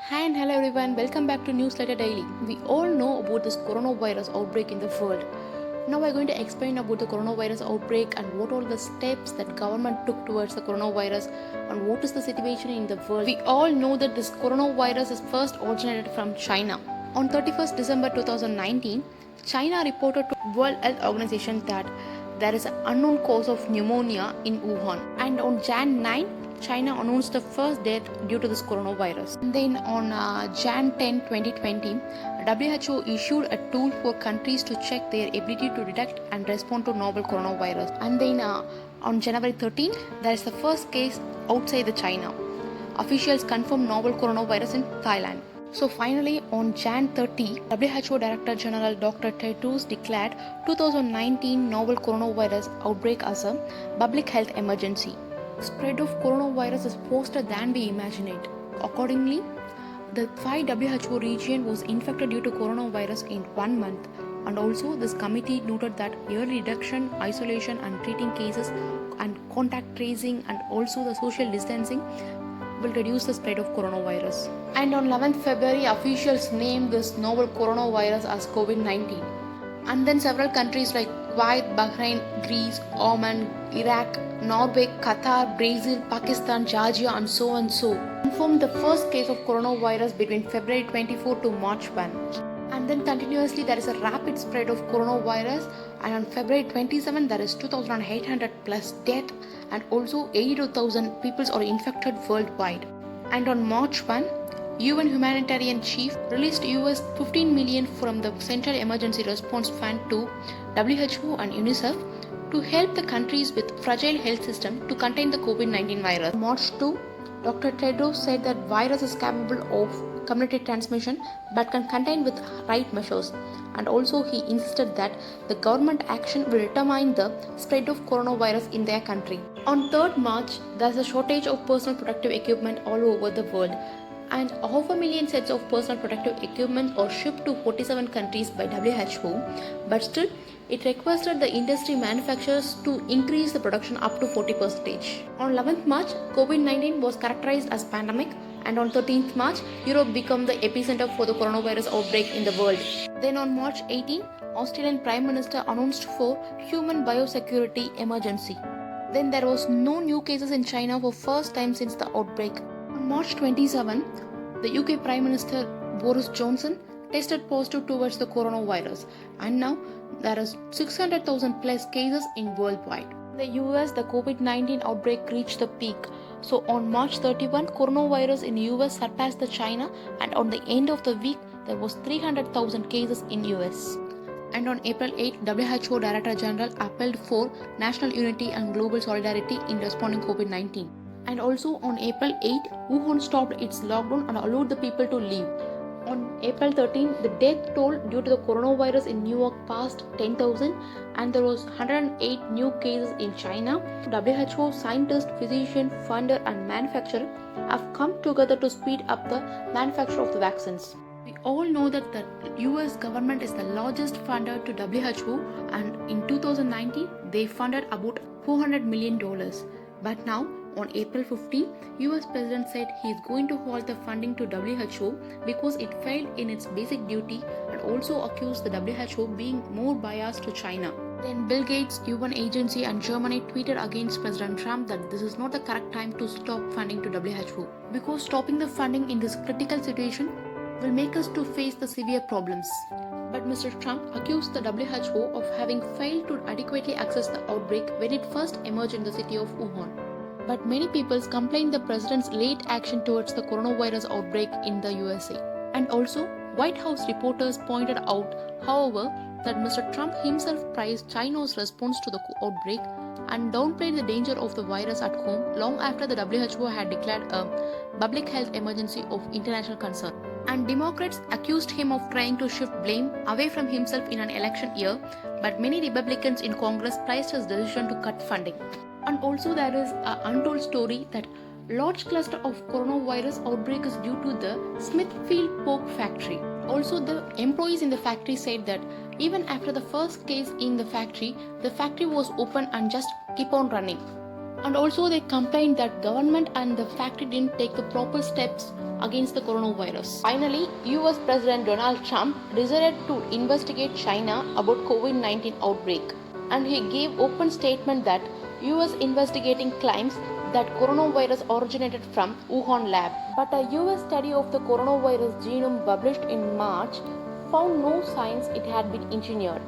Hi and hello everyone, welcome back to Newsletter Daily. We all know about this coronavirus outbreak in the world. Now we're going to explain about the coronavirus outbreak and what all the steps that government took towards the coronavirus and what is the situation in the world. We all know that this coronavirus is first originated from China. On 31st December 2019, China reported to World Health Organization that there is an unknown cause of pneumonia in Wuhan. And on Jan 9, China announced the first death due to this coronavirus. And then on Jan 10, 2020, WHO issued a tool for countries to check their ability to detect and respond to novel coronavirus. And then on January 13, there is the first case outside the China. Officials confirmed novel coronavirus in Thailand. So finally, on Jan 30, WHO Director General Dr. Tedros declared 2019 novel coronavirus outbreak as a public health emergency. Spread of coronavirus is faster than we imagined. Accordingly, the 5 WHO region was infected due to coronavirus in 1 month. And also, this committee noted that early detection, isolation, and treating cases, and contact tracing, and also the social distancing will reduce the spread of coronavirus. And on 11th February, officials named this novel coronavirus as COVID-19. And then several countries like Kuwait, Bahrain, Greece, Oman, Iraq, Norway, Qatar, Brazil, Pakistan, Georgia, and so confirmed the first case of coronavirus between February 24 to March 1. And then continuously there is a rapid spread of coronavirus, and on February 27 there is 2,800 plus death, and also 82,000 people are infected worldwide. And on March 1, UN humanitarian chief released US 15 million from the Central Emergency Response Fund to WHO and UNICEF to help the countries with fragile health system to contain the COVID-19 virus. March 2, Dr. Tedros said that virus is capable of community transmission but can contain with right measures. And also he insisted that the government action will determine the spread of coronavirus in their country. On 3rd March, there is a shortage of personal protective equipment all over the world, and 500,000 sets of personal protective equipment are shipped to 47 countries by WHO, but still it requested the industry manufacturers to increase the production up to 40%. On 11th March, COVID-19 was characterized as pandemic, and on 13th March, Europe became the epicenter for the coronavirus outbreak in the world. Then on March 18, Australian Prime Minister announced for human biosecurity emergency. Then there was no new cases in China for first time since the outbreak. On March 27, the UK Prime Minister Boris Johnson tested positive towards the coronavirus, and now there is 600,000 plus cases in worldwide. In the US, the COVID-19 outbreak reached the peak. So on March 31, coronavirus in US surpassed the China, and on the end of the week, there was 300,000 cases in US. And on April 8, WHO Director General appealed for national unity and global solidarity in responding COVID-19. And also on April 8, Wuhan stopped its lockdown and allowed the people to leave. On April 13, the death toll due to the coronavirus in New York passed 10,000, and there was 108 new cases in China. WHO scientists, physicians, funder, and manufacturer have come together to speed up the manufacture of the vaccines. We all know that the US government is the largest funder to WHO, and in 2019 they funded about $400 million. But now, on April 15, US President said he is going to halt the funding to WHO because it failed in its basic duty, and also accused the WHO being more biased to China. Then Bill Gates, UN agency, and Germany tweeted against President Trump that this is not the correct time to stop funding to WHO, because stopping the funding in this critical situation will make us to face the severe problems. But Mr. Trump accused the WHO of having failed to adequately assess the outbreak when it first emerged in the city of Wuhan. But many people complained the president's late action towards the coronavirus outbreak in the USA. And also, White House reporters pointed out, however, that Mr. Trump himself praised China's response to the outbreak and downplayed the danger of the virus at home long after the WHO had declared a public health emergency of international concern. And Democrats accused him of trying to shift blame away from himself in an election year, but many Republicans in Congress praised his decision to cut funding. And also there is an untold story that large cluster of coronavirus outbreak is due to the Smithfield pork factory. Also, the employees in the factory said that even after the first case in the factory was open and just keep on running. And also they complained that government and the factory didn't take the proper steps against the coronavirus. Finally, US President Donald Trump decided to investigate China about COVID-19 outbreak, and he gave open statement that US investigating claims that coronavirus originated from Wuhan lab. But a US study of the coronavirus genome published in March found no signs it had been engineered.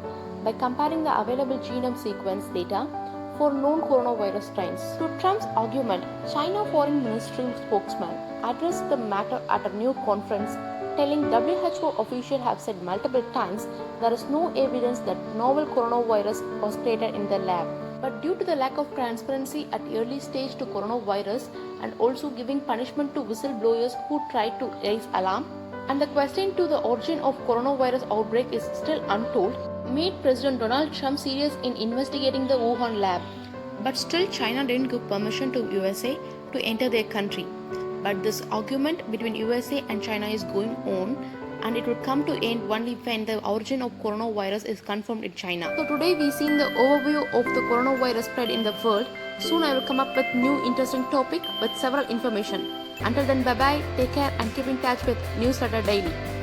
By comparing the available genome sequence data for known coronavirus strains. To Trump's argument, China Foreign Ministry spokesman addressed the matter at a new conference, telling WHO officials have said multiple times there is no evidence that novel coronavirus was created in the lab. But due to the lack of transparency at early stage to coronavirus and also giving punishment to whistleblowers who tried to raise alarm, and the question to the origin of coronavirus outbreak is still untold, made President Donald Trump serious in investigating the Wuhan lab. But still China didn't give permission to USA to enter their country. But this argument between USA and China is going on, and it will come to end only when the origin of coronavirus is confirmed in China. So today we've seen the overview of the coronavirus spread in the world. Soon I will come up with new interesting topic with several information. Until then, bye bye, take care and keep in touch with Newsletter Daily.